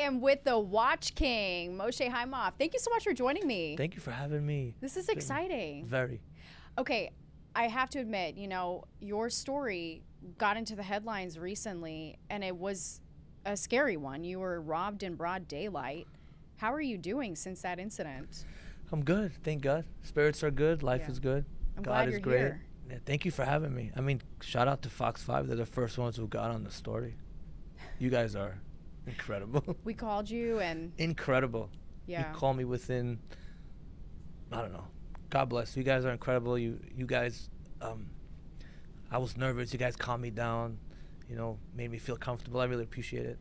am with the Watch King, Moshe Haimoff. Thank you so much for joining me. Thank you for having me. This is exciting. Very. Okay, I have to admit, you know, your story got into the headlines recently, and it was a scary one. You were robbed in broad daylight. How are you doing since that incident? I'm good, thank God. Spirits are good, life is good. I'm God glad is you're great. here. Yeah, thank you for having me. I mean, shout out to Fox 5. They're the first ones who got on the story. You guys are incredible. We called you and... Incredible. Yeah. You call me within, I don't know. God bless. You guys are incredible. You guys, I was nervous. You guys calmed me down, you know, made me feel comfortable. I really appreciate it.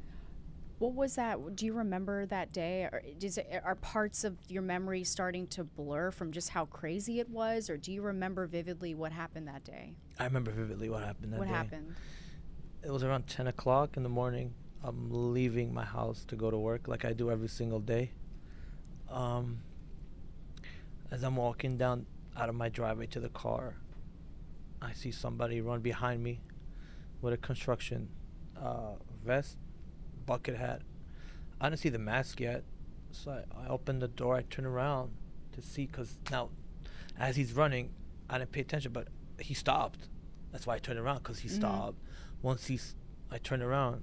What was that? Do you remember that day? Or are parts of your memory starting to blur from just how crazy it was? Or do you remember vividly what happened that day? I remember vividly what happened that day. What happened? It was around 10 o'clock in the morning. I'm leaving my house to go to work like I do every single day. As I'm walking down out of my driveway to the car, I see somebody run behind me with a construction vest, bucket hat. I didn't see the mask yet, so I opened the door. I turn around to see, because now as he's running, I didn't pay attention, but he stopped. That's why I turned around, because he stopped. Once I turned around,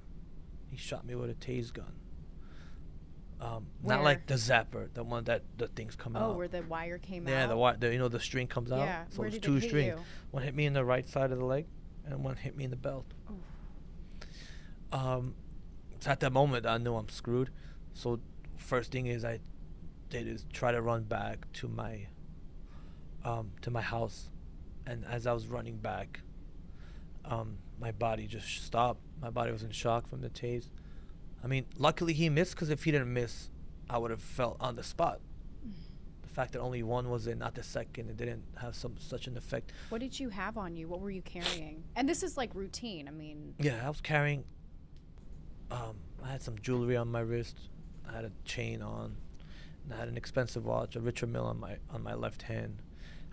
he shot me with a tase gun. Not like the zapper, the one that the things come out. Oh, where the wire came out? Yeah, you know, the string comes out. Yeah, So where it's did two it hit strings. you? One hit me in the right side of the leg, and one hit me in the belt. So at that moment, I knew I'm screwed. So first thing I did is try to run back to my house, and as I was running back, my body just stopped. My body was in shock from the tase. I mean, luckily he missed, because if he didn't miss, I would have fell on the spot. The fact that only one was in, not the second, it didn't have such an effect. What did you have on you? What were you carrying? And this is like routine. I mean... Yeah, I was carrying... I had some jewelry on my wrist. I had a chain on. And I had an expensive watch, a Richard Mille on my left hand.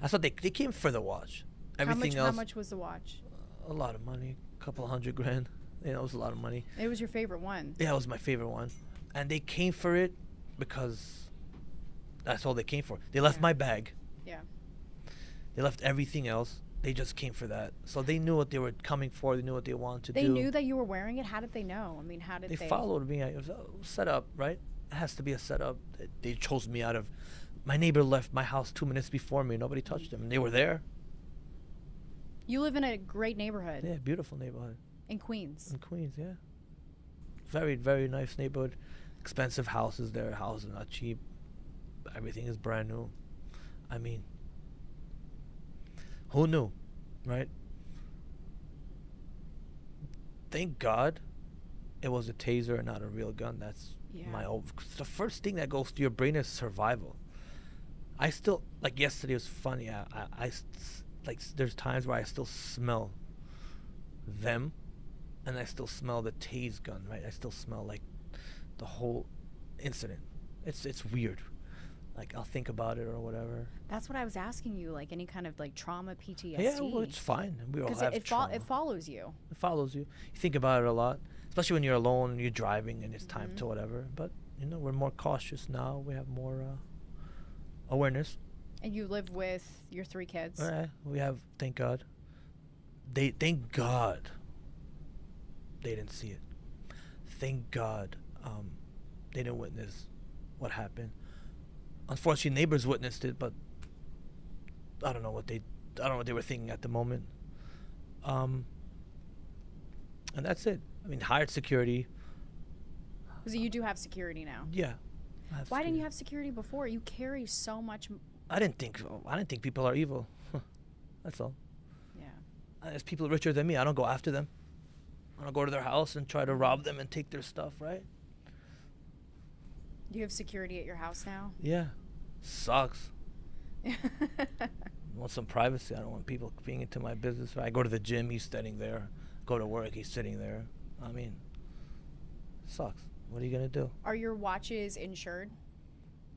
I thought they came for the watch. Everything else... How much was the watch? A lot of money. A couple $100,000. You know, it was a lot of money. It was your favorite one. Yeah, it was my favorite one. And they came for it because that's all they came for. They left my bag. Yeah. They left everything else. They just came for that. So they knew what they were coming for. They knew what they wanted to do. They knew that you were wearing it? How did they know? I mean, how did they... They followed me. It was set up, right? It has to be a setup. They chose me out of... My neighbor left my house 2 minutes before me. Nobody touched him. And they were there. You live in a great neighborhood. Yeah, beautiful neighborhood. In Queens. In Queens, yeah. Very, very nice neighborhood. Expensive houses there. Houses not cheap. Everything is brand new. I mean, who knew, right? Thank God it was a taser and not a real gun. That's my old... The first thing that goes to your brain is survival. I still... Like, yesterday was funny. Like, there's times where I still smell them. And I still smell the tase gun, right? I still smell like the whole incident. It's weird. Like, I'll think about it or whatever. That's what I was asking you, like any kind of like trauma, PTSD. Yeah, well, it's fine. We all have trauma. It follows you. It follows you. You think about it a lot, especially when you're alone and you're driving and it's time to whatever. But, you know, we're more cautious now. We have more awareness. And you live with your 3 kids. We have, thank God. Thank God. They didn't see it. Thank God they didn't witness what happened. Unfortunately, neighbors witnessed it, but I don't know what they were thinking at the moment. And that's it. I mean, hired security. So you do have security now. Yeah. Why didn't you have security before? You carry so much. I didn't think people are evil. That's all. Yeah. There's people richer than me. I don't go after them. I don't go to their house and try to rob them and take their stuff, right? Do you have security at your house now? Yeah. Sucks. I want some privacy. I don't want people being into my business. I go to the gym, he's sitting there. Go to work, he's sitting there. I mean, sucks. What are you going to do? Are your watches insured?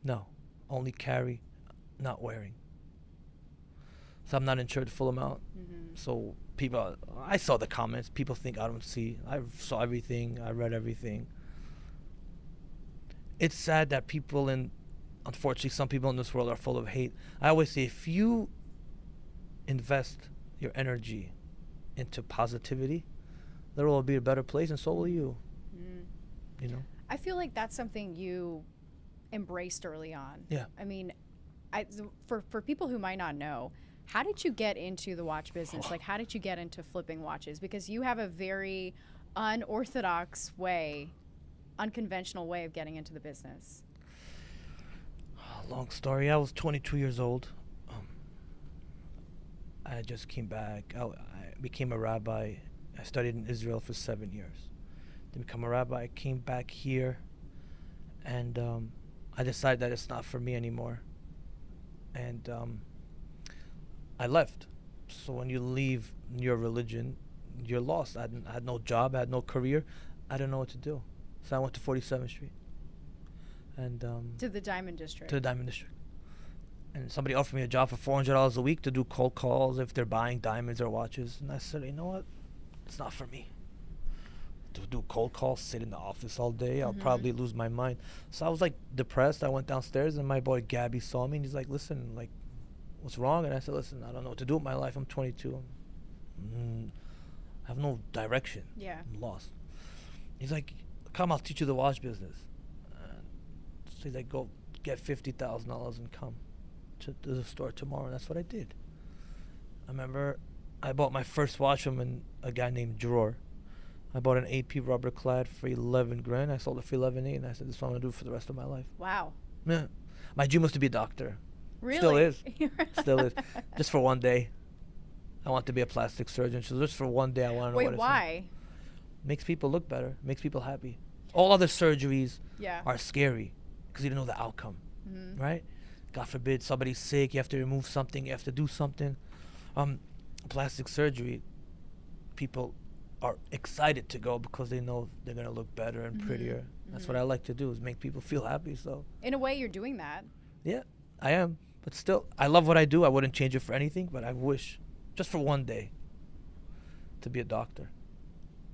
No. Only carry, not wearing. So I'm not insured the full amount. So people, I saw the comments. People think I don't see. I saw everything. I read everything. it's sad that unfortunately, some people in this world are full of hate. I always say, if you invest your energy into positivity, there will be a better place, and so will you. You know? I feel like that's something you embraced early on. Yeah. I mean, for people who might not know, how did you get into the watch business? Like, how did you get into flipping watches? Because you have a very unorthodox way, unconventional way of getting into the business. Long story. I was 22 years old. I just came back. I became a rabbi. I studied in Israel for 7 years. To become a rabbi, I came back here, and I decided that it's not for me anymore. And I left. So when you leave your religion, you're lost. I had no job. I had no career. I didn't know what to do. So I went to 47th Street. And To the Diamond District. to the Diamond District. And somebody offered me a job for $400 a week to do cold calls if they're buying diamonds or watches. And I said, you know what? It's not for me. To do cold calls, sit in the office all day, I'll probably lose my mind. So I was like depressed. I went downstairs and my boy Gabby saw me and he's like, listen, like, what's wrong? And I said, listen, I don't know what to do with my life. I'm 22. I have no direction. Yeah. I'm lost. He's like, come, I'll teach you the watch business. So he's like, go get $50,000 and come to the store tomorrow. And that's what I did. I remember I bought my first watch from a guy named Dror. I bought an AP rubber clad for 11 grand. I sold it for 11.8, and I said, this is what I'm gonna do for the rest of my life. Wow. Yeah. My dream was to be a doctor. Really? Still is. Still is. Just for one day. I want to be a plastic surgeon. So just for one day, I want to know what Wait, it's why? like. Makes people look better. Makes people happy. All other surgeries are scary because you don't know the outcome, right? God forbid somebody's sick. You have to remove something. You have to do something. Plastic surgery, people are excited to go because they know they're going to look better and prettier. That's what I like to do, is make people feel happy. So In a way, you're doing that. yeah, I am. But still, I love what I do. I wouldn't change it for anything, but I wish, just for one day, to be a doctor.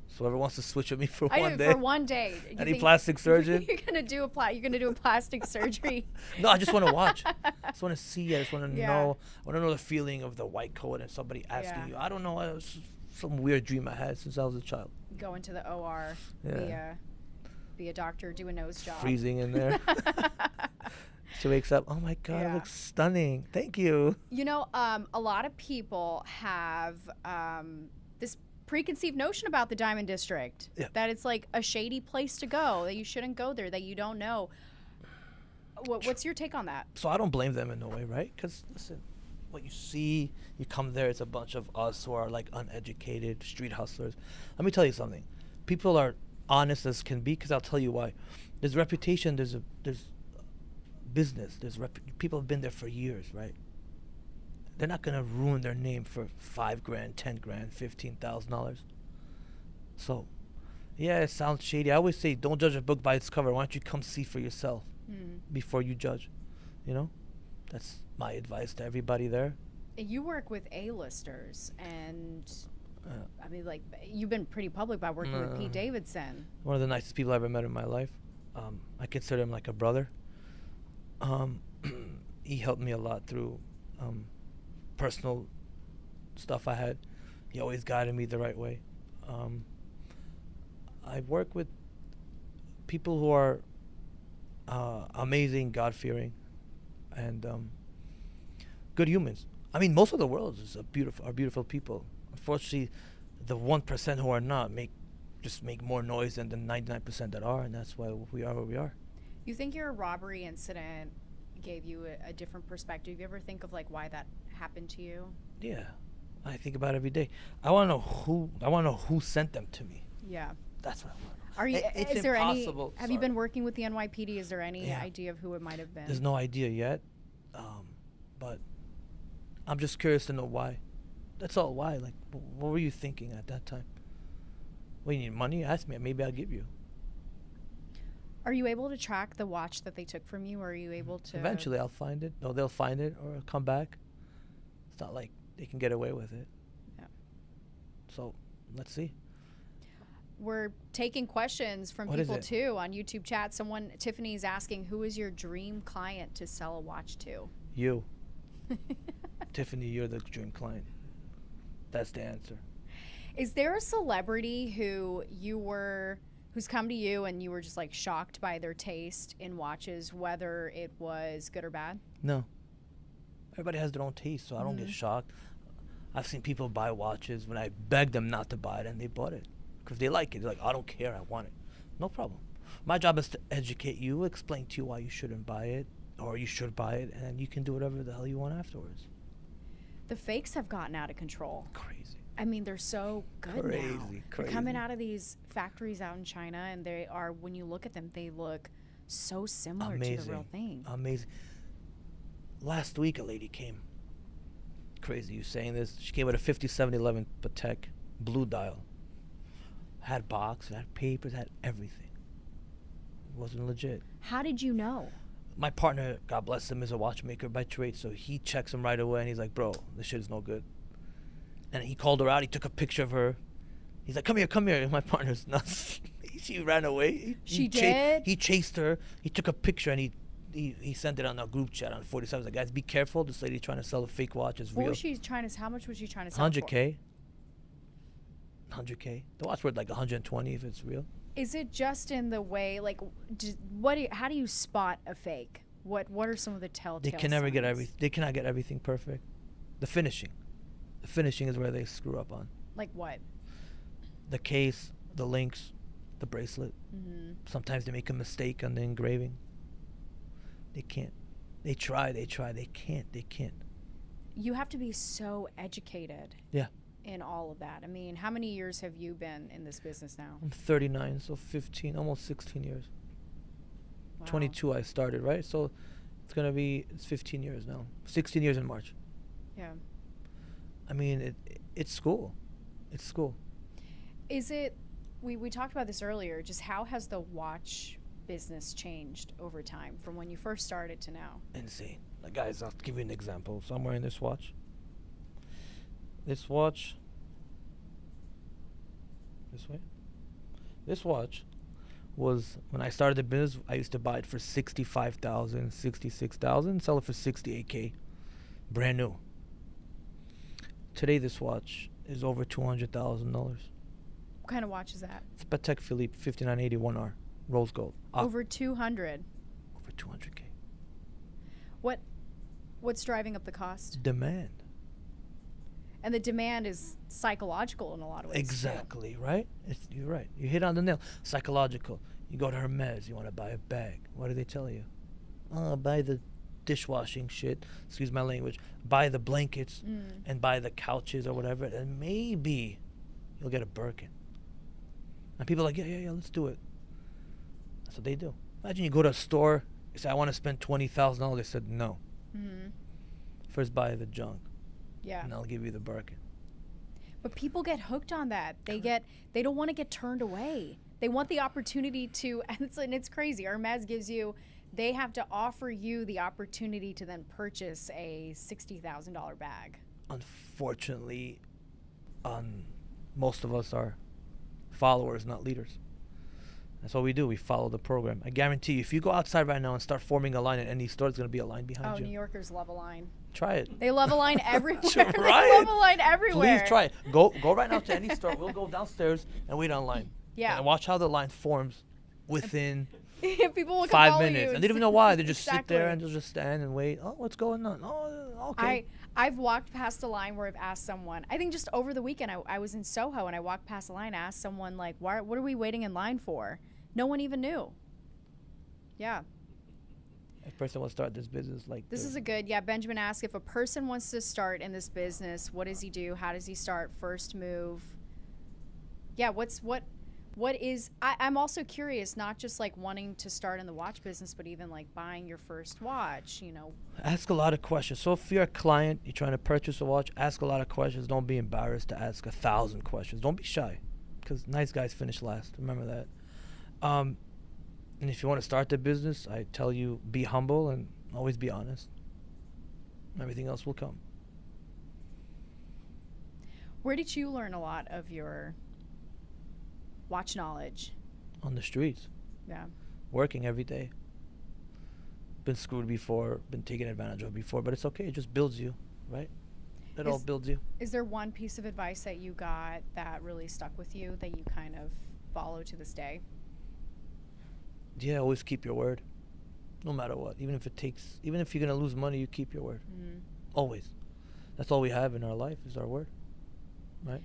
So whoever wants to switch with me for one day. For one day. Any plastic surgeon? You're gonna do a plastic surgery. No, I just want to watch. I just want to see. I just want to Yeah. know. I want to know the feeling of the white coat and somebody asking you. I don't know. It was some weird dream I had since I was a child. Go into the OR. Yeah. Be a doctor. Do a nose job. Freezing in there. She wakes up. Oh my God, it looks stunning. Thank you. You know, a lot of people have this preconceived notion about the Diamond District, that it's like a shady place to go, that you shouldn't go there, that you don't know. What's your take on that? So I don't blame them in no way, right? Because listen, what you see, you come there, it's a bunch of us who are like uneducated street hustlers. Let me tell you something. People are honest as can be, because I'll tell you why. There's reputation. There's business. People have been there for years, right? They're not gonna ruin their name for $5 grand, 10 grand, $15,000. So, yeah, it sounds shady. I always say, don't judge a book by its cover. Why don't you come see for yourself before you judge? You know, that's my advice to everybody there. You work with A-listers, and I mean, like, you've been pretty public by working with Pete Davidson. One of the nicest people I ever met in my life. I consider him like a brother. He helped me a lot through personal stuff I had. He always guided me the right way. I work with people who are amazing, God-fearing, and good humans. I mean, most of the world are beautiful people. Unfortunately, the 1% who are not just make more noise than the 99% that are, and that's why we are where we are. You think your robbery incident gave you a different perspective? You ever think of like why that happened to you? Yeah, I think about it every day. I want to know who sent them to me. Yeah. That's what I want. Are you? It's is there impossible. any? Have you been working with the NYPD? Is there any idea of who it might have been? There's no idea yet, but I'm just curious to know why. That's all. Why? Like, what were you thinking at that time? Well, you need money? Ask me. Maybe I'll give you. Are you able to track the watch that they took from you? Or are you able to? Eventually, I'll find it. No, they'll find it or come back. It's not like they can get away with it. Yeah. So, let's see. we're taking questions from What is people it? too on YouTube chat. Tiffany's asking, who is your dream client to sell a watch to? You. Tiffany, you're the dream client. That's the answer. Is there a celebrity who's come to you and you were just like shocked by their taste in watches, whether it was good or bad? No. Everybody has their own taste, so I don't get shocked. I've seen people buy watches when I begged them not to buy it, and they bought it because they like it. They're like, I don't care, I want it. No problem. My job is to educate you, explain to you why you shouldn't buy it, or you should buy it, and you can do whatever the hell you want afterwards. The fakes have gotten out of control. Crazy. I mean, they're so good now. Crazy. They're coming out of these factories out in China, and they are, when you look at them, they look so similar to the real thing. Amazing. Last week, a lady came. Crazy you saying this. She came with a 5711 Patek blue dial. Had box, had papers, had everything. It wasn't legit. How did you know? My partner, God bless him, is a watchmaker by trade, so he checks him right away, and he's like, bro, this shit is no good. And he called her out. He took a picture of her. He's like, come here, come here. And my partner's nuts. She ran away. She did? He chased her. He took a picture, and he sent it on our group chat on 47. He's like, guys, be careful. This lady trying to sell a fake watch is real. How much was she trying to sell 100K. 100K. The watch worth like 120 if it's real. Is it just in the way, like, how do you spot a fake? What are some of the telltale They can never get signs? They cannot get everything perfect. The finishing is where they screw up on. Like what? The case, the links, the bracelet. Mm-hmm. Sometimes they make a mistake on the engraving. They can't. They try. They can't. You have to be so educated. Yeah. In all of that. I mean, how many years have you been in this business now? I'm 39, so 15, almost 16 years. Wow. 22 I started, right? So it's 15 years now. 16 years in March. Yeah. I mean, it's school. It's school. Is it, we talked about this earlier, just how has the watch business changed over time from when you first started to now? Insane. Like, guys, I'll give you an example. So I'm wearing this watch. This watch, this watch was, when I started the business, I used to buy it for $65,000, $66,000, sell it for $68K, brand new. Today, this watch is over $200,000. What kind of watch is that? It's a Patek Philippe 5980 1R, rose gold. Over 200. Over 200K. What's driving up the cost? Demand. And the demand is psychological in a lot of ways. Exactly, too. Right? You're right. You hit on the nail. Psychological. You go to Hermes, you want to buy a bag. What do they tell you? Oh, buy the dishwashing shit. Excuse my language. Buy the blankets and buy the couches or whatever. And maybe you'll get a Birkin. And people are like, yeah, let's do it. That's what they do. Imagine you go to a store, you say, I want to spend $20,000. They said no. Mm-hmm. First buy the junk. Yeah. And I'll give you the Birkin. But people get hooked on that. They don't want to get turned away. They want the opportunity to, and it's crazy. Hermes they have to offer you the opportunity to then purchase a $60,000 bag. Unfortunately, most of us are followers, not leaders. That's what we do. We follow the program. I guarantee you, if you go outside right now and start forming a line at any store, there's going to be a line behind you. Oh, New Yorkers love a line. Try it. They love a line everywhere. Try They love a line everywhere. Please try it. Go right now to any store. We'll go downstairs and wait online. Yeah. And watch how the line forms within People will 5 minutes. And they don't even know why. They just Exactly. sit there and they'll just stand and wait. Oh, what's going on? Oh, okay. I've walked past a line where I've asked someone, I think just over the weekend, I was in Soho and I walked past a line, asked someone like, what are we waiting in line for? No one even knew. Yeah. If a person wants to start this business, like This is a good, Benjamin asked, if a person wants to start in this business, what does he do? How does he start? First move? Yeah, I'm also curious, not just like wanting to start in the watch business, but even like buying your first watch, Ask a lot of questions. So if you're a client, you're trying to purchase a watch, ask a lot of questions. Don't be embarrassed to ask 1,000 questions. Don't be shy, because nice guys finish last. Remember that. And if you want to start the business, I tell you, be humble and always be honest. Everything else will come. Where did you learn a lot of your watch knowledge? On the streets, Yeah. working every day. Been screwed before, been taken advantage of before, but it's okay. It just builds you, right? It all builds you. Is there one piece of advice that you got that really stuck with you that you kind of follow to this day? Yeah, always keep your word, no matter what. Even if you're gonna lose money, you keep your word. Mm-hmm. Always. That's all we have in our life is our word, right?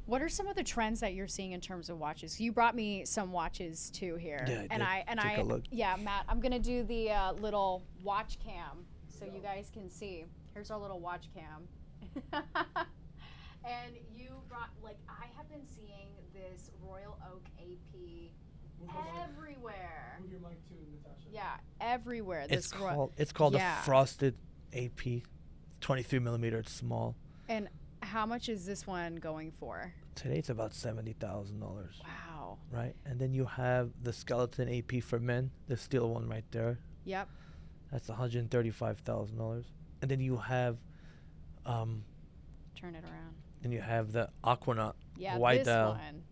What are some of the trends that you're seeing in terms of watches? You brought me some watches too here. Yeah, I did. Take a look. Yeah, Matt, I'm gonna do the little watch cam so you guys can see. Here's our little watch cam. And you brought, like, I have been seeing this Royal Oak AP everywhere. Move your mic to Natasha. Yeah, everywhere. It's called yeah. a frosted AP, 23 millimeter. It's small. And how much is this one going for? Today it's about $70,000. Wow. Right, and then you have the skeleton AP for men, the steel one right there. Yep. That's $135,000. And then you have, Turn it around. then you have the Aquanaut Yeah, white this dial. one.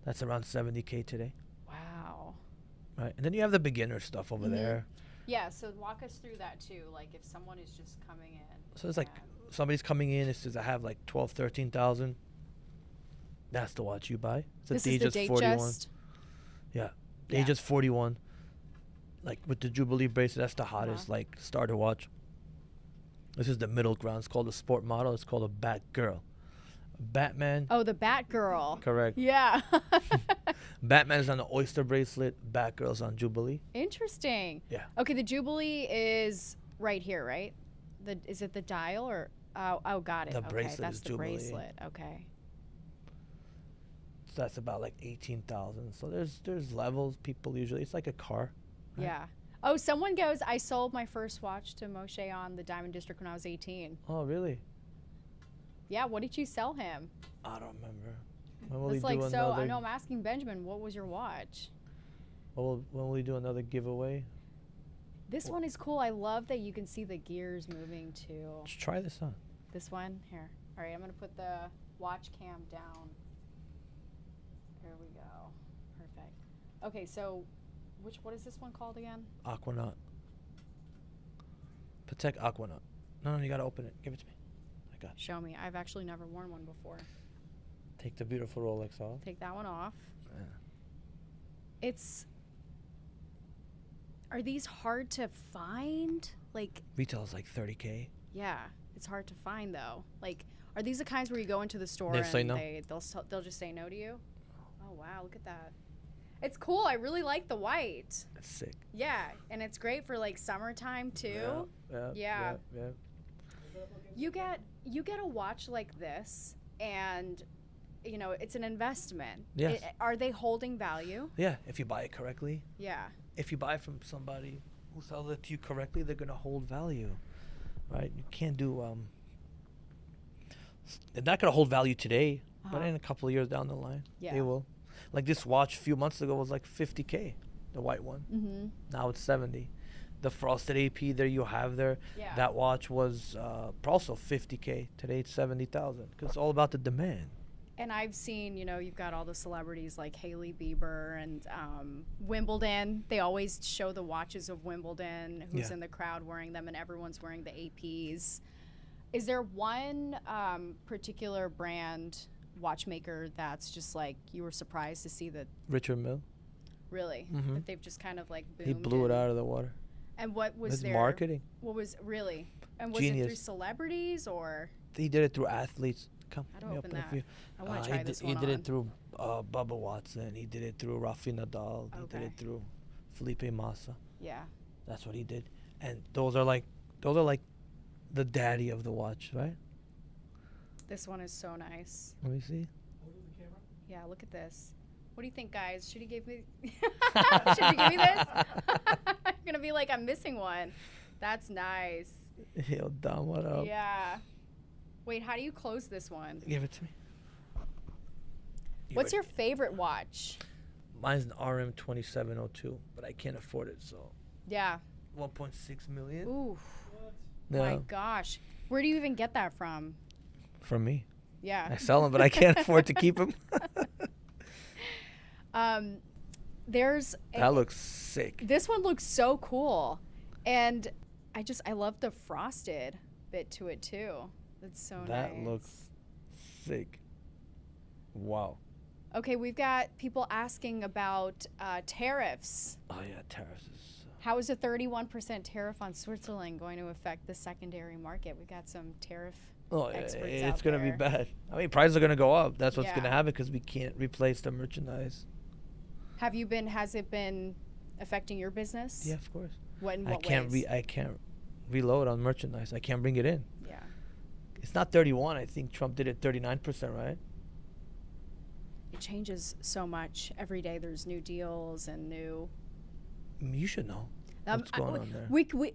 That's around $70K today. Wow. Right, and then you have the beginner stuff over there. Yeah, so walk us through that too. Like if someone is just coming in. So it's like somebody's coming in. It says I have like 12, 13,000. That's the watch you buy. It's This is the date 41. just. Yeah, Yeah. Datejust 41. Like with the Jubilee bracelet, that's the hottest like starter watch. This is the middle ground. It's called a sport model. It's called a Batgirl. Batman. Oh, the Batgirl. Correct. Yeah. Batman is on the Oyster bracelet. Batgirl's on Jubilee. Interesting. Yeah. Okay, the Jubilee is right here, right? Is it the dial or? Oh, got it. The okay, bracelet that's is the Jubilee. bracelet. Okay. So that's about like 18,000. So there's levels. People usually, it's like a car. Right? Yeah. Oh, someone goes, I sold my first watch to Moshe on the Diamond District when I was 18. Oh, really? Yeah, what did you sell him? I don't remember. When will we It's do like, so I another? know I'm asking Benjamin, what was your watch? When will we do another giveaway? This one is cool. I love that you can see the gears moving too. Just try this on. This one? Here. All right, I'm going to put the watch cam down. There we go. Perfect. Okay, so what is this one called again? Aquanaut. Patek Aquanaut. No, you gotta open it. Give it to me. I got it. Show me. I've actually never worn one before. Take the beautiful Rolex off. Take that one off. Yeah. Are these hard to find? Like, Retail is like 30K. yeah, it's hard to find though. Like, are these the kinds where you go into the store They and say no. they'll just say no to you? Oh wow, look at that. It's cool. I really like the white. That's sick. Yeah, and it's great for like summertime too. Yeah. You get a watch like this, and you know it's an investment. Yes. Are they holding value? Yeah, if you buy it correctly. Yeah. If you buy from somebody who sells it to you correctly, they're gonna hold value, right? You can't do. They're not gonna hold value today, but in a couple of years down the line, they will. Like this watch a few months ago was like 50K, the white one. Mm-hmm. Now it's 70. The frosted AP there you have there, Yeah. that watch was also 50K. Today it's 70,000 because it's all about the demand. And I've seen, you've got all the celebrities like Hailey Bieber and Wimbledon. They always show the watches of Wimbledon, who's in the crowd wearing them, and everyone's wearing the APs. Is there one particular brand watchmaker that's just like you were surprised to see that? Richard Mille. Really? Mhm. That they've just kind of like boomed? He blew it out of the water. And what was His their marketing. What was really? And was it Genius. through celebrities or? He did it through athletes. Come, How let to me open open it that? for you. I want to try this one He did on. it through Bubba Watson. He did it through Rafi Nadal. He did Okay. it through Felipe Massa. Yeah. That's what he did. And those are like the daddy of the watch, right? This one is so nice. Let me see. Hold the camera. Yeah, look at this. What do you think, guys? Should he give me? Should you give me this? I'm gonna be like, I'm missing one. That's nice. Yo, Dom, what up? Yeah. Wait, how do you close this one? Give it to me. What's your favorite watch? Mine's an RM2702, but I can't afford it, so Yeah. 1.6 million. Ooh. What? Yeah, My gosh. Where do you even get that from? from me. Yeah. I sell them, but I can't afford to keep them. Um, there's That looks sick. this one looks so cool, and I love the frosted bit to it too. That's so nice. That looks sick. Wow. Okay, we've got people asking about tariffs. Oh yeah, tariffs is. How is a 31% tariff on Switzerland going to affect the secondary market? We've got some tariff Oh, experts it's out gonna be there. bad. I mean, prices are gonna go up. That's what's Yeah. gonna happen because we can't replace the merchandise. Has it been affecting your business? Yeah, of course. What in I what can't ways? I can't reload on merchandise. I can't bring it in. Yeah. It's not 31. I think Trump did it 39%, right? It changes so much. Every day there's new deals and new. I mean, you should know what's going on there.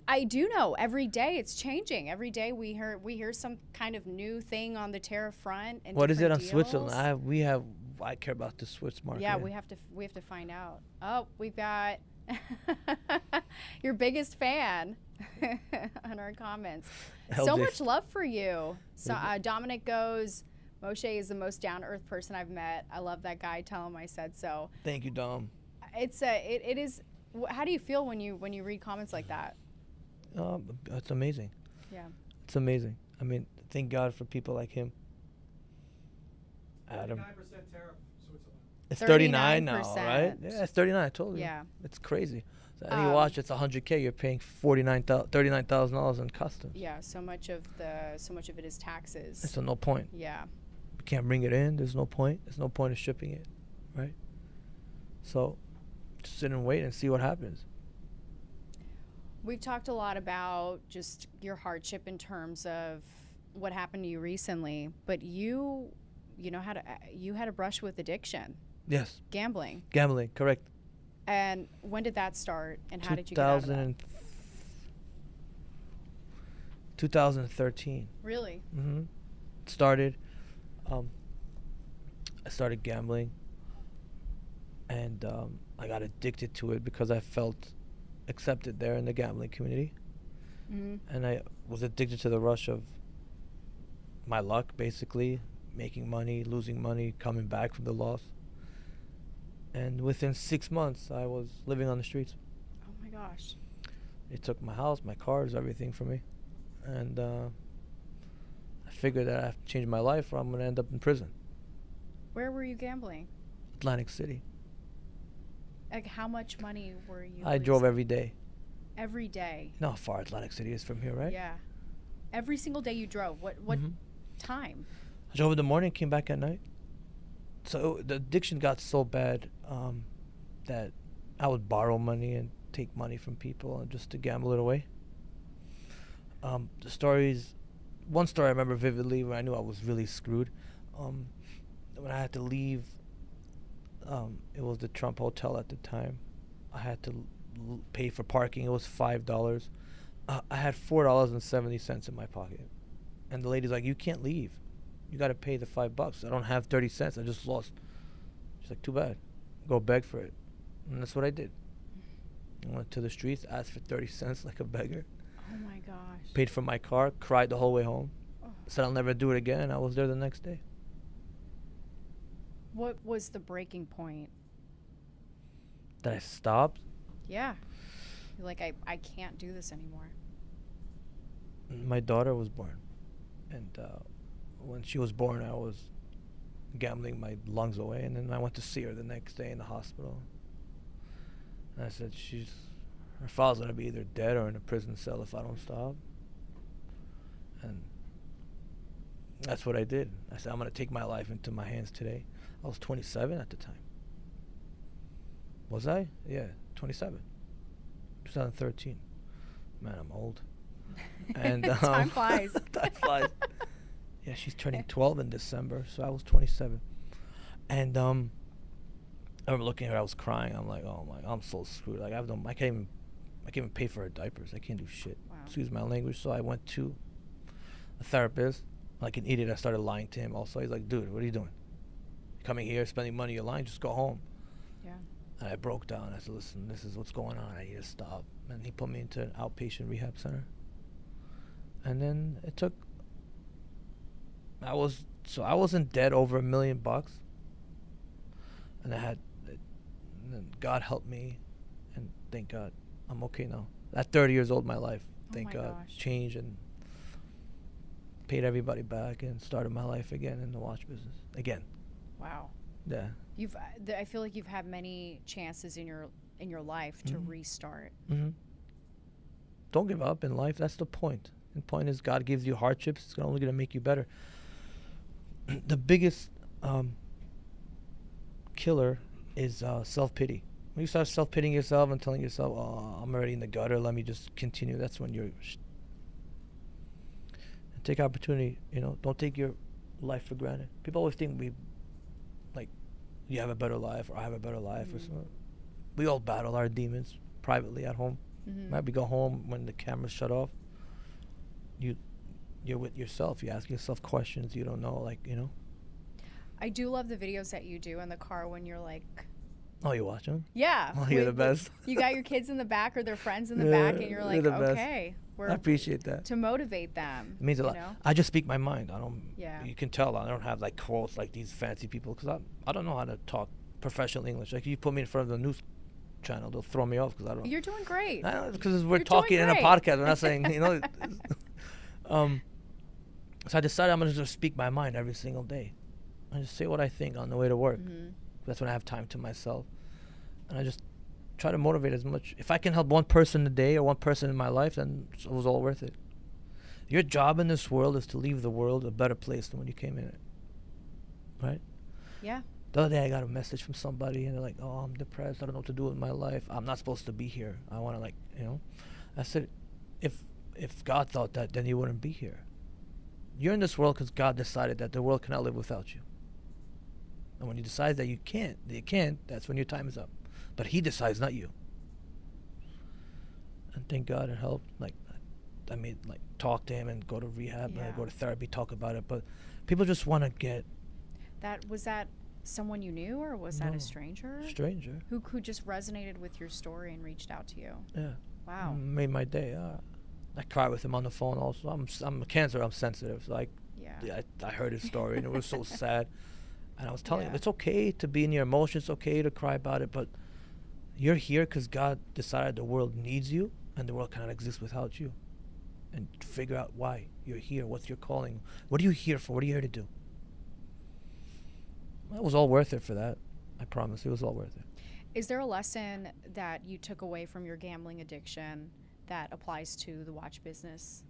I do know. Every day it's changing. Every day we hear some kind of new thing on the tariff front. And What is it on different Switzerland? deals. I care about the Swiss market. Yeah, we have to find out. Oh, we've got your biggest fan on our comments. So LJ. much love for you. So Dominic goes, Moshe is the most down-to-earth person I've met. I love that guy. Tell him I said so. Thank you, Dom. It is. How do you feel when you read comments like that? It's amazing. Yeah. It's amazing. I mean, thank God for people like him. Adam. 39% tariff, Switzerland. It's 39 now, 39%. right? Yeah, it's 39. I told you. Yeah. It's crazy. So any watch that's 100K, you're paying $39,000 in customs. Yeah. So much of it is taxes. So no point. Yeah. You can't bring it in. There's no point. There's no point of shipping it, right? So just sit and wait and see what happens. We've talked a lot about just your hardship in terms of what happened to you recently, but you had a brush with addiction, Yes. gambling. Gambling, correct. And when did that start, and how did you get out of that? 2013. Really? Mm-hmm. I started gambling, and I got addicted to it because I felt accepted there in the gambling community. Mm-hmm. And I was addicted to the rush of my luck, basically, making money, losing money, coming back from the loss. And within 6 months, I was living on the streets. Oh my gosh. They took my house, my cars, everything from me. And I figured that I have to change my life or I'm going to end up in prison. Where were you gambling? Atlantic City. Like, how much money were you? I drove losing? every day. Every day. You know how far Atlantic City is from here, right? Yeah. Every single day you drove. What Mhm. time? I drove in the morning, came back at night. So the addiction got so bad that I would borrow money and take money from people just to gamble it away. One story I remember vividly where I knew I was really screwed. When I had to leave, it was the Trump Hotel at the time. I had to pay for parking. It was $5. I had $4.70 in my pocket. And the lady's like, you can't leave. You got to pay the $5. I don't have 30 cents. I just lost. She's like, too bad. Go beg for it. And that's what I did. I went to the streets, asked for 30 cents like a beggar. Oh my gosh. Paid for my car, cried the whole way home. Oh. Said I'll never do it again, and I was there the next day. What was the breaking point? That I stopped. Yeah. You're like, I can't do this anymore. My daughter was born. And when she was born, I was gambling my lungs away. And then I went to see her the next day in the hospital. And I said, her father's going to be either dead or in a prison cell if I don't stop. And that's what I did. I said, I'm going to take my life into my hands today. I was 27 at the time. Was I? Yeah, 27. 2013. Man, I'm old. And Time flies. Time flies. Yeah, she's turning 12 in December, so I was 27. And I remember looking at her, I was crying. I'm like, oh my, I'm so screwed. Like I can't even pay for her diapers. I can't do shit. Wow. Excuse my language. So I went to a therapist. Like an idiot, I started lying to him. Also, he's like, dude, what are you doing? Coming here, spending money, you're lying. Just go home. Yeah. And I broke down. I said, listen, this is what's going on. I need to stop. And he put me into an outpatient rehab center. And then it took. I wasn't dead over $1 million. And I had And then God helped me, and thank God, I'm okay now. At 30 years old, my life, thank my God, gosh. changed and paid everybody back and started my life again in the watch business. Again. Wow. Yeah. I feel like you've had many chances in your life to restart. Mm-hmm. Don't give up in life. That's the point. The point is God gives you hardships. It's only going to make you better. The biggest killer is self-pity. When you start self-pitying yourself and telling yourself, oh, I'm already in the gutter, let me just continue, that's when you're... Take opportunity, don't take your life for granted. People always think you have a better life or I have a better life or something. We all battle our demons privately at home. Right? We go home when the cameras shut off. You're with yourself. You ask yourself questions you don't know, I do love the videos that you do in the car when you're like... Oh, you watch them? Yeah. Oh, you're the best. You got your kids in the back or their friends in the back, and you're like, the best. okay. I appreciate that. To motivate them. It means a lot. I just speak my mind. I don't... Yeah. You can tell I don't have quotes like these fancy people because I don't know how to talk professional English. Like, you put me in front of the news channel, they'll throw me off because I don't... You're doing great. Because we're talking in a podcast. We're not saying, So I decided I'm going to just speak my mind every single day. I just say what I think on the way to work. That's when I have time to myself. And I just try to motivate as much. If I can help one person a day or one person in my life, then it was all worth it. Your job in this world is to leave the world a better place than when you came in it. Right? Yeah. The other day I got a message from somebody and they're like, oh, I'm depressed. I don't know what to do with my life. I'm not supposed to be here. I want to I said, if God thought that, then you wouldn't be here. You're in this world because God decided that the world cannot live without you. And when you decide that you can't, that's when your time is up. But he decides, not you. And thank God it helped. I mean, talk to him and go to rehab and go to therapy, talk about it. But people just want to get... Was that someone you knew, or was that a stranger? Stranger. Who just resonated with your story and reached out to you? Yeah. Wow. Made my day. I cried with him on the phone also. I'm a cancer, I'm sensitive. So I heard his story and it was so sad. And I was telling him, it's okay to be in your emotions, it's okay to cry about it, but you're here because God decided the world needs you and the world cannot exist without you. And figure out why you're here, what's your calling, what are you here for, what are you here to do? It was all worth it for that. I promise, it was all worth it. Is there a lesson that you took away from your gambling addiction that applies to the watch business?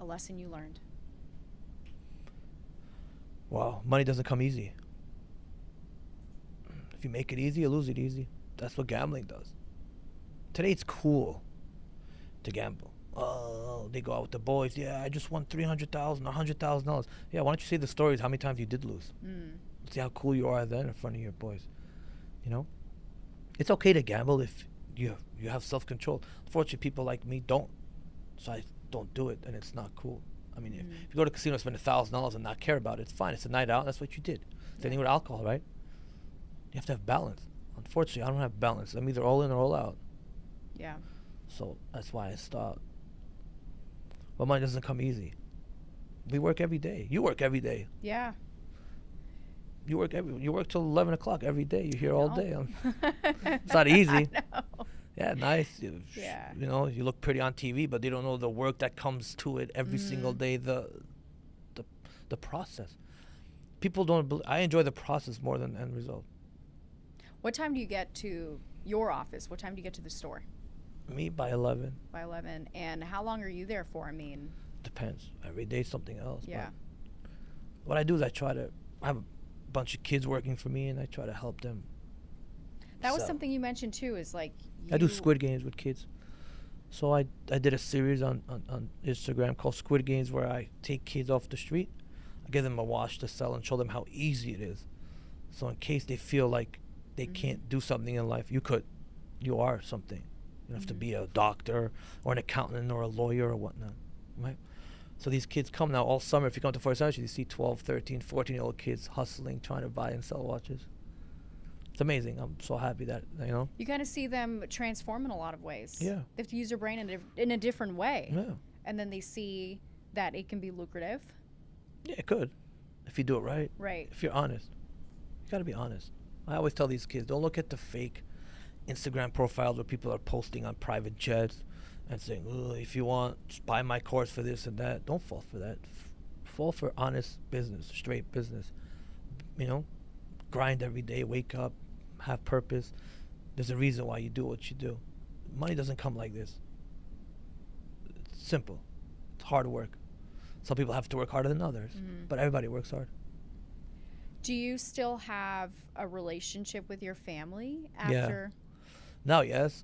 A lesson you learned? Wow, money doesn't come easy. If you make it easy, you lose it easy. That's what gambling does. Today it's cool to gamble. Oh, they go out with the boys. Yeah, I just won $300,000, $100,000. Yeah, why don't you say the stories how many times you did lose? See how cool you are then in front of your boys. It's okay to gamble if you have self-control. Unfortunately, people like me don't. So I don't do it, and it's not cool. I mean, if you go to a casino and spend $1,000 and not care about it, it's fine. It's a night out. That's what you did. Same thing with alcohol, right? You have to have balance. Unfortunately, I don't have balance. I'm either all in or all out. Yeah. So that's why I stopped. But money doesn't come easy. We work every day. You work every day. Yeah. You work till 11 o'clock every day. You're here all day. It's not easy. I know. Yeah, nice. Yeah. You look pretty on TV, but they don't know the work that comes to it every single day. The process. People don't. I enjoy the process more than the end result. What time do you get to your office? What time do you get to the store? Me by 11. By 11. And how long are you there for? I mean, depends. Every day something else. Yeah. What I do is I have a bunch of kids working for me, and I try to help them. That was something you mentioned too. Is like I do Squid Games with kids. So I did a series on Instagram called Squid Games, where I take kids off the street, I give them a watch to sell, and show them how easy it is. So in case they feel like they can't do something in life, you are something. You don't have to be a doctor or an accountant or a lawyer or whatnot, right? So these kids come now all summer. If you come to Forest Century, you see 12, 13, 14-year-old kids hustling, trying to buy and sell watches. It's amazing. I'm so happy that, You kind of see them transform in a lot of ways. Yeah. They have to use their brain in a different way. Yeah. And then they see that it can be lucrative. Yeah, it could. If you do it right. Right. If you're honest. You got to be honest. I always tell these kids, don't look at the fake Instagram profiles where people are posting on private jets and saying, "Oh, if you want, just buy my course for this and that." Don't fall for that. Fall for honest business, straight business. You know, grind every day, wake up, have purpose. There's a reason why you do what you do. Money doesn't come like this. It's simple. It's hard work. Some people have to work harder than others, but everybody works hard. Do you still have a relationship with your family after? Now, yes.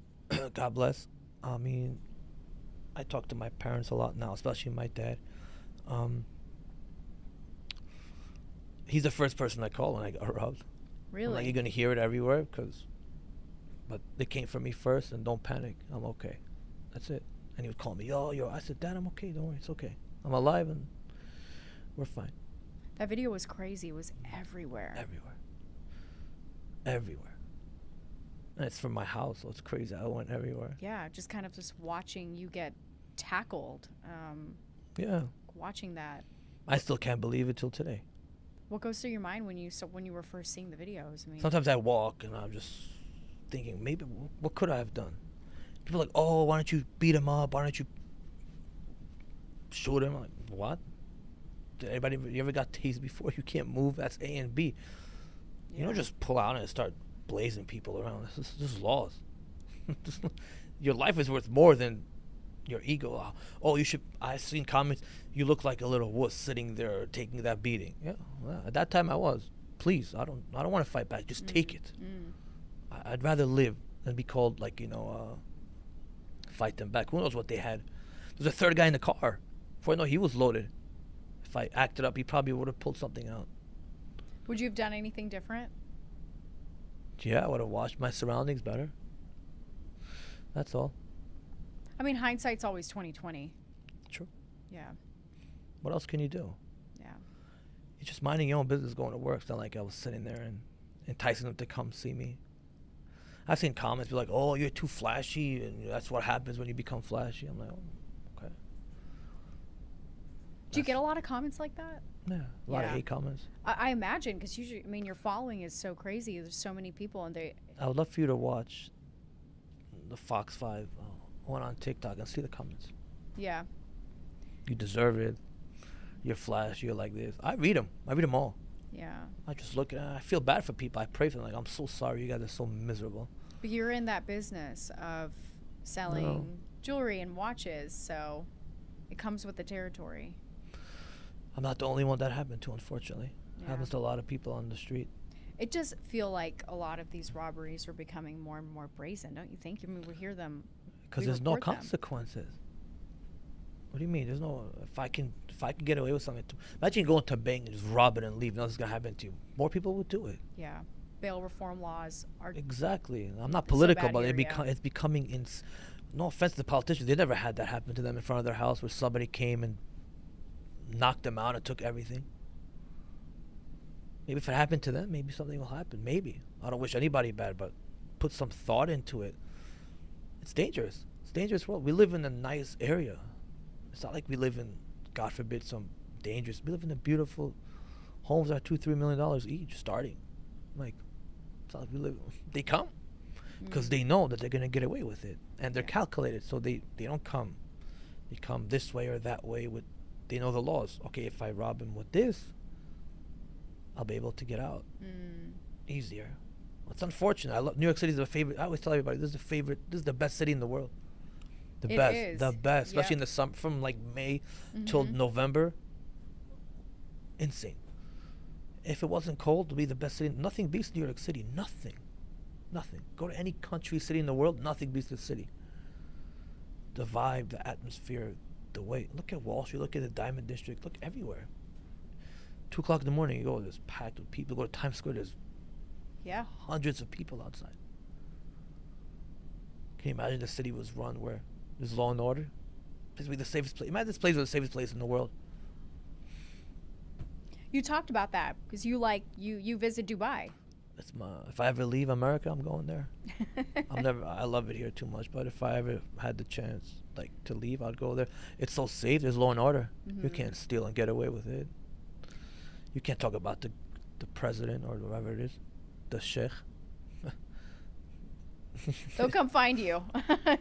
God bless. I mean, I talk to my parents a lot now, especially my dad. He's the first person I call when I got robbed. Really? I'm like, you're going to hear it everywhere, but they came for me first, and don't panic. I'm okay. That's it. And he would call me, yo. I said, Dad, I'm okay. Don't worry. It's okay. I'm alive, and we're fine. That video was crazy. It was everywhere. Everywhere. And it's from my house, so it's crazy. I went everywhere. Yeah, just kind of just watching you get tackled. Yeah. Watching that. I still can't believe it till today. What goes through your mind when you were first seeing the videos? I mean, sometimes I walk and I'm just thinking, maybe what could I have done? People are like, oh, why don't you beat him up? Why don't you shoot him? I'm like, what? You ever got tased before? You can't move. That's A and B. Yeah. You don't just pull out and start blazing people around. This is laws. Your life is worth more than your ego. Oh, you should. I've seen comments. You look like a little wuss sitting there taking that beating. Yeah, well, at that time I was. Please, I don't want to fight back. Just take it. I'd rather live than be called fight them back. Who knows what they had? There's a third guy in the car. Before I know, he was loaded. If I acted up, he probably would have pulled something out. Would you have done anything different? Yeah, I would have watched my surroundings better. That's all. I mean, hindsight's always 20/20. True. Yeah. What else can you do? Yeah. You're just minding your own business, going to work. It's not like I was sitting there and enticing them to come see me. I've seen comments be like, "Oh, you're too flashy, and that's what happens when you become flashy." I'm like, oh, okay. Do you get a lot of comments like that? Yeah, a lot of hate comments. I imagine, because usually, I mean, your following is so crazy. There's so many people, and I would love for you to watch the Fox 5 one on TikTok and see the comments. Yeah. You deserve it. You're flash. You're like this. I read them all. Yeah. I just look at it. I feel bad for people. I pray for them. Like, I'm so sorry you guys are so miserable. But you're in that business of selling jewelry and watches, so it comes with the territory. I'm not the only one that happened to, unfortunately. Yeah. It happens to a lot of people on the street. It does feel like a lot of these robberies are becoming more and more brazen, don't you think? I mean, we hear them. Because there's no consequences. What do you mean? There's no. If I can get away with something, imagine going to a bank and just rob it and leave. Nothing's gonna happen to you. More people would do it. Yeah, bail reform laws are exactly. I'm not political, so but here, it's becoming. No offense to the politicians, they never had that happen to them in front of their house, where somebody came and knocked them out and took everything. Maybe if it happened to them, maybe something will happen. Maybe. I don't wish anybody bad, but put some thought into it. It's dangerous. It's a dangerous world. We live in a nice area. It's not like we live in, God forbid, some dangerous. We live in a beautiful homes that are $2-3 million each starting. Like, it's not like we live. They come because they know that they're gonna get away with it, and they're calculated, so they don't come. They come this way or that way. They know the laws. Okay, if I rob him with this, I'll be able to get out easier. It's unfortunate. I love New York City. Is a favorite. I always tell everybody this is the best city in the world. The best, especially in the summer, from like May till November. Insane. If it wasn't cold, it'd be the best city. Nothing beats New York City. Nothing. Go to any country, city in the world. Nothing beats the city. The vibe, the atmosphere, the way. Look at Wall Street. Look at the Diamond District. Look everywhere. 2 o'clock in the morning, you go. There's packed with people. Go to Times Square. There's hundreds of people outside. Can you imagine the city was run where there's law and order? This would be the safest place. Imagine this place was the safest place in the world. You talked about that because you visit Dubai. If I ever leave America, I'm going there. I love it here too much, but if I ever had the chance to leave, I'd go there. It's so safe. There's law and order. You can't steal and get away with it. You can't talk about the president or whoever it is. the sheikh. They'll come find you.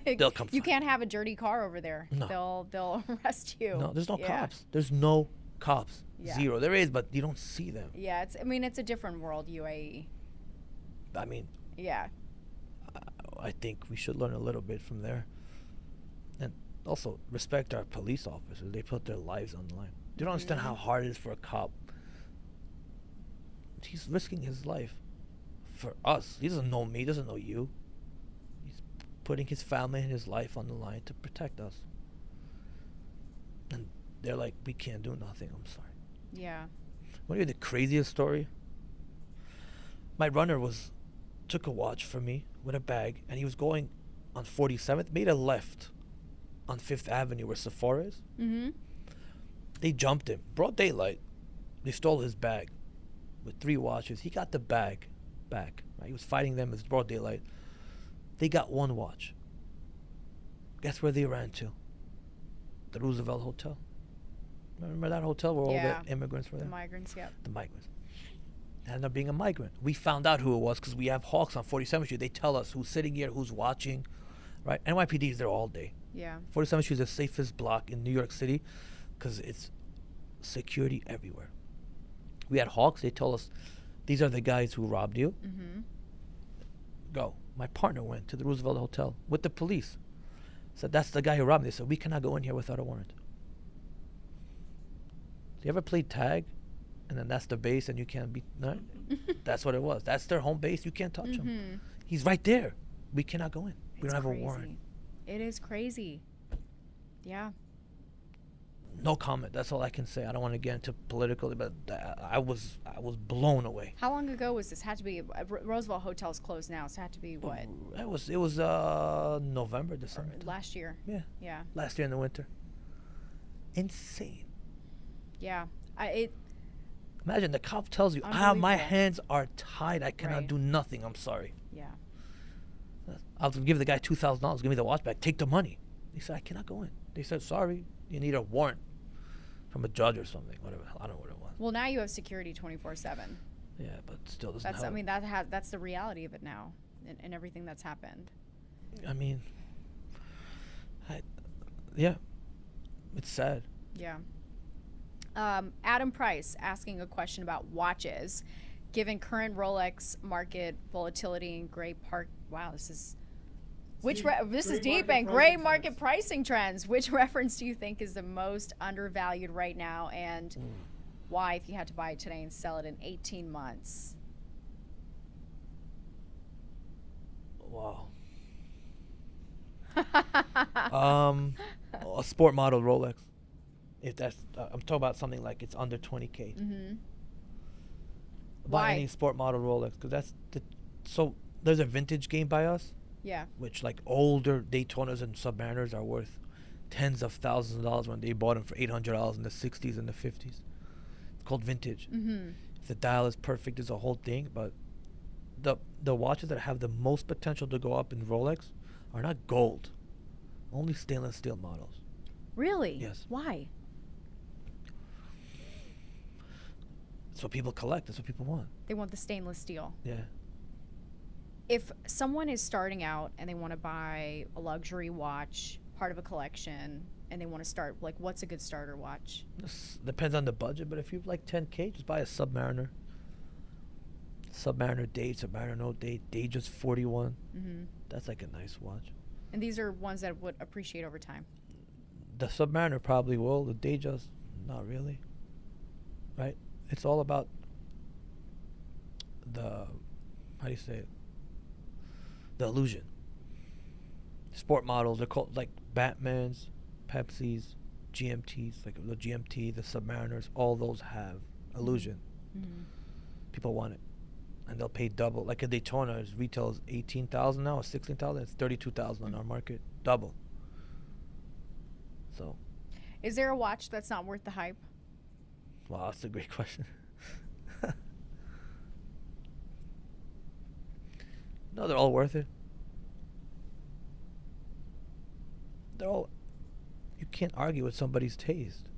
They'll come You find can't have a dirty car over there. No. They'll arrest you. No, there's no Yeah. cops. There's no cops. Yeah. Zero. There is, but you don't see them. Yeah, it's a different world, UAE. I mean, Yeah. I think we should learn a little bit from there. And also respect our police officers. They put their lives on the line. You don't understand how hard it is for a cop. He's risking his life for us. He doesn't know me, he doesn't know you. He's putting his family and his life on the line to protect us. And they're like, we can't do nothing. I'm sorry. Yeah. Want to hear the craziest story? My runner took a watch from me with a bag, and he was going on 47th, made a left on 5th Avenue where Sephora is. Mm-hmm. They jumped him. Broad daylight. They stole his bag with 3 watches. He got the bag back. Right? He was fighting them. It's broad daylight. They got 1 watch. Guess where they ran to? The Roosevelt Hotel. Remember that hotel where all the immigrants were there? The migrants, yep. The migrants. It ended up being a migrant. We found out who it was because we have hawks on 47th Street. They tell us who's sitting here, who's watching. Right? NYPD is there all day. Yeah. 47th Street is the safest block in New York City because it's security everywhere. We had hawks. They told us, these are the guys who robbed you. Mm-hmm. Go. My partner went to the Roosevelt Hotel with the police. Said, that's the guy who robbed me. They said, we cannot go in here without a warrant. You ever played tag? And then that's the base and you can't be... No? That's what it was. That's their home base. You can't touch him. He's right there. We cannot go in. We don't have a warrant. It is crazy. Yeah. No comment. That's all I can say. I don't want to get into political, but I was blown away. How long ago was this? Had to be Roosevelt Hotel's closed now, so it had to be what? It was November, December. Last year. Yeah. Yeah. Last year in the winter. Insane. Yeah. Imagine the cop tells you, my Unbelievable. hands are tied. I cannot Right. do nothing. I'm sorry. Yeah. I'll give the guy $2,000. Give me the watch back. Take the money. He said, I cannot go in. They said, sorry. You need a warrant from a judge or something. Whatever. I don't know what it was. Well, now you have security 24/7. Yeah, but still doesn't That's help. I mean that's the reality of it now, and everything that's happened. I mean, yeah, it's sad. Yeah. Adam Price asking a question about watches. Given current Rolex market volatility and gray park, wow, this is this is deep, and gray market pricing trends. Which reference do you think is the most undervalued right now, and why, if you had to buy it today and sell it in 18 months? Wow. A sport model Rolex. If that's, I'm talking about something like it's under 20K. Mm-hmm. Buy Why? any sport model Rolex, because so there's a vintage game by us, Yeah. which like older Daytonas and Submariners are worth tens of thousands of dollars when they bought them for $800 in the 60s and the 50s. It's called vintage. Mm-hmm. If the dial is perfect, it's a whole thing, but the watches that have the most potential to go up in Rolex are not gold, only stainless steel models. Really? Yes. Why? That's what people collect. That's what people want. They want the stainless steel. Yeah. If someone is starting out and they want to buy a luxury watch, part of a collection, and they want to start, like, what's a good starter watch? This depends on the budget, but if you like 10K, just buy a Submariner. Submariner date, Submariner no date. Date just 41. Mm-hmm. That's like a nice watch. And these are ones that would appreciate over time. The Submariner probably will. The date just not really. Right? It's all about the, how do you say it? The illusion. Sport models are called like Batmans, Pepsis, GMTs, like the GMT, the Submariners, all those have illusion. Mm-hmm. People want it. And they'll pay double. Like a Daytona retails 18,000 now or 16,000. It's 32,000 on our market. Double. So, Is there a watch that's not worth the hype? wow, that's a great question. No, they're all worth it. They're all. You can't argue with somebody's taste.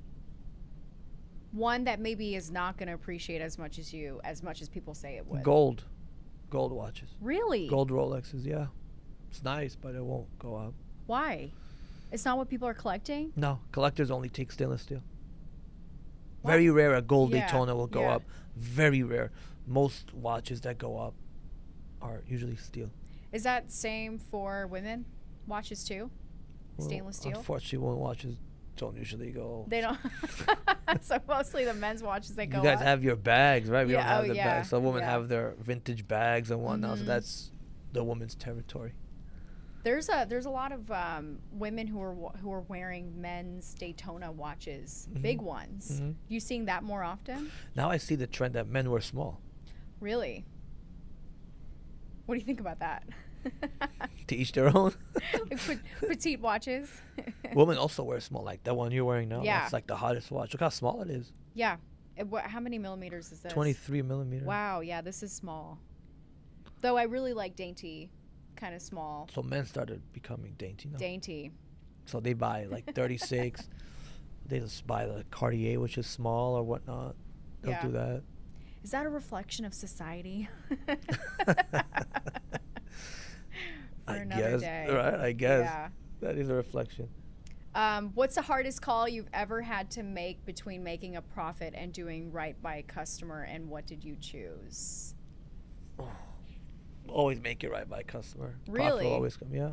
One that maybe is not going to appreciate as much as people say it would. Gold. Gold watches. Really? Gold Rolexes, yeah. It's nice, but it won't go up. Why? It's not what people are collecting? No, collectors only take stainless steel. What? Very rare a gold Yeah, Daytona will go yeah. up. Very rare. Most watches that go up are usually steel. Is that same for women watches too? Well, Stainless steel? Unfortunately, women watches don't usually go. They don't. So mostly the men's watches that go You guys up. have your bags, right? We Yeah, don't have oh, the yeah, bags. Some women yeah. have their vintage bags and whatnot. So Mhm. that's the woman's territory. There's a lot of women who are wearing men's Daytona watches, Mhm. big ones. Mhm. You seeing that more often? Now I see the trend that men wear small. Really? What do you think about that? To each their own. Like petite watches. Women also wear small, like that one you're wearing now. Yeah. That's like the hottest watch. Look how small it is. Yeah. How many millimeters is this? 23 millimeter. Wow. Yeah, this is small. Though I really like dainty, kind of small. So men started becoming dainty now. Dainty. So they buy like 36. They just buy the Cartier, which is small or whatnot. They'll Yeah. do that. Is that a reflection of society? For I another guess. day. Right? I guess. Yeah. That is a reflection. What's the hardest call you've ever had to make between making a profit and doing right by a customer, and what did you choose? Always make it right by customer. Profit Really? will always come. Yeah.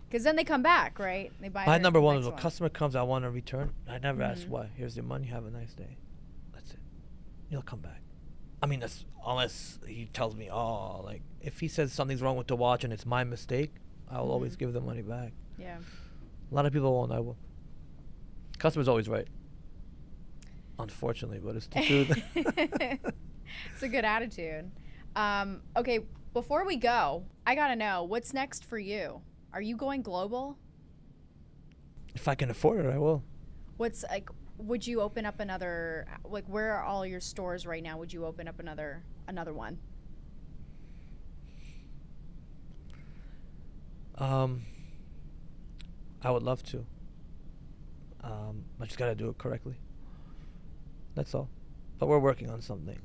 Because then they come back, right? They buy. My their number one next is when a customer comes, I want a return. I never ask Mhm. why. Here's your money. Have a nice day. That's it. He'll come back. I mean, that's, unless he tells me, oh, like, if he says something's wrong with the watch and it's my mistake, I'll always Mhm. give the money back. Yeah. A lot of people won't. I will. Customer's always right. Unfortunately, but it's the truth. It's a good attitude. Okay, before we go, I gotta know what's next for you. Are you going global? If I can afford it, I will. What's like? Would you open up another? Like, where are all your stores right now? Would you open up another one? I would love to. I just gotta do it correctly. That's all. But we're working on something.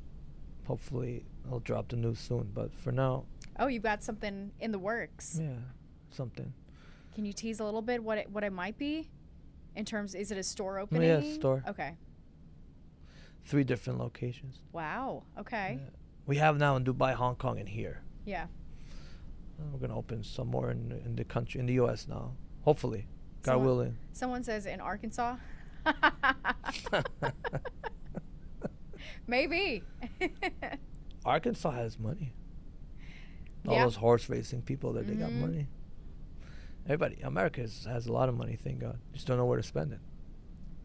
Hopefully, I'll drop the news soon. But for now, Oh, you've got something in the works. yeah, something. Can you tease a little bit what it might be? In terms, is it a store Oh, opening? yeah, store. Okay. 3 different locations. Wow. Okay. Yeah. We have now in Dubai, Hong Kong, and here. Yeah. We're gonna open some more in the country, in the U.S. now. Hopefully, God Someone- willing. Someone says in Arkansas. Maybe. Arkansas has money. All Yeah. those horse racing people there, they got Mhm. money. Everybody, America has a lot of money, thank God. Just don't know where to spend it.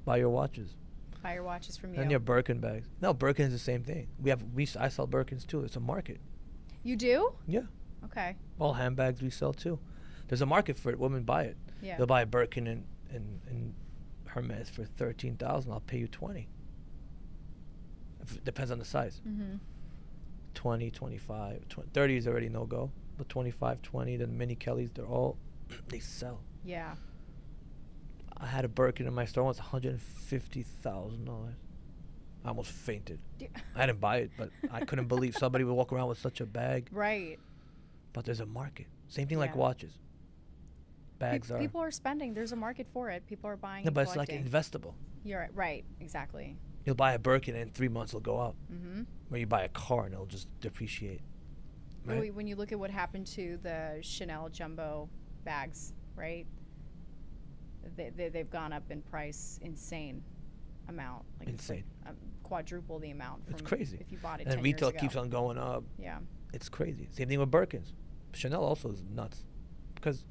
Buy your watches. Buy your watches from you. And your Birkin bags. No, Birkin's the same thing. I sell Birkins too. It's a market. You do? Yeah. Okay. All handbags we sell too. There's a market for it. Women buy it. Yeah. They'll buy a Birkin in Hermes for 13,000. I'll pay you 20. It depends on the size. Mm-hmm. 20, 25, 20, 30 is already no go. But 25, 20, then mini Kellys, they're all, they sell. Yeah. I had a Birkin in my store once, $150,000. I almost fainted. I didn't buy it, but I couldn't believe somebody would walk around with such a bag. Right. But there's a market. Same thing like Yeah. watches. Bags are. People are spending. There's a market for it. People are buying. No, and but it's like collecting. investable. You're right. Right. Exactly. You'll buy a Birkin and in 3 months it'll go up. Mm-hmm. Where you buy a car and it'll just depreciate. Right? When you look at what happened to the Chanel jumbo bags, right? They've gone up in price, insane amount. Like Insane. It's like, quadruple the amount. From It's crazy. If you bought it. And 10 retail years keeps ago. on going up. Yeah. It's crazy. Same thing with Birkins. Chanel also is nuts. Because,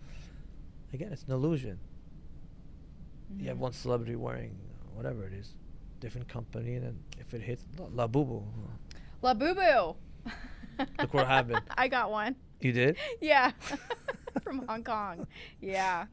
again, it's an illusion. You have Mhm. one celebrity wearing whatever it is, different company, and then if it hits, La Boo Boo. La Boo Boo. Look what happened. I got one. You did? Yeah. From Hong Kong. Yeah.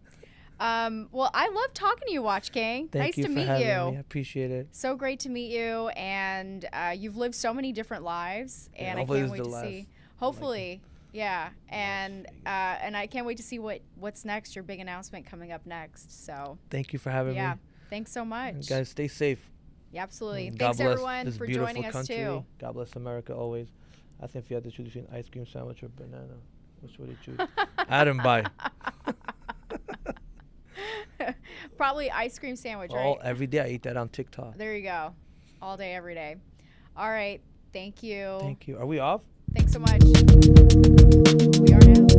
Well, I love talking to you, Watch King. Thank nice you to for meet having you. me. I appreciate it. So great to meet you, and you've lived so many different lives, Yeah, and I hopefully can't this wait is to the see. last. Hopefully, yeah, and Yes. I can't wait to see what's next. Your big announcement coming up next. So Thanks for having yeah, me. thanks so much. And guys, stay safe. Yeah, absolutely. And Thanks God bless everyone this for beautiful joining us country. too. God bless America always. I think if you had to choose between ice cream sandwich or banana, which would you choose? I didn't buy. Probably ice cream sandwich, right? Oh, every day I eat that on TikTok. There you go. All day, every day. All right. Thank you. Thank you. Are we off? Thanks so much. We are now.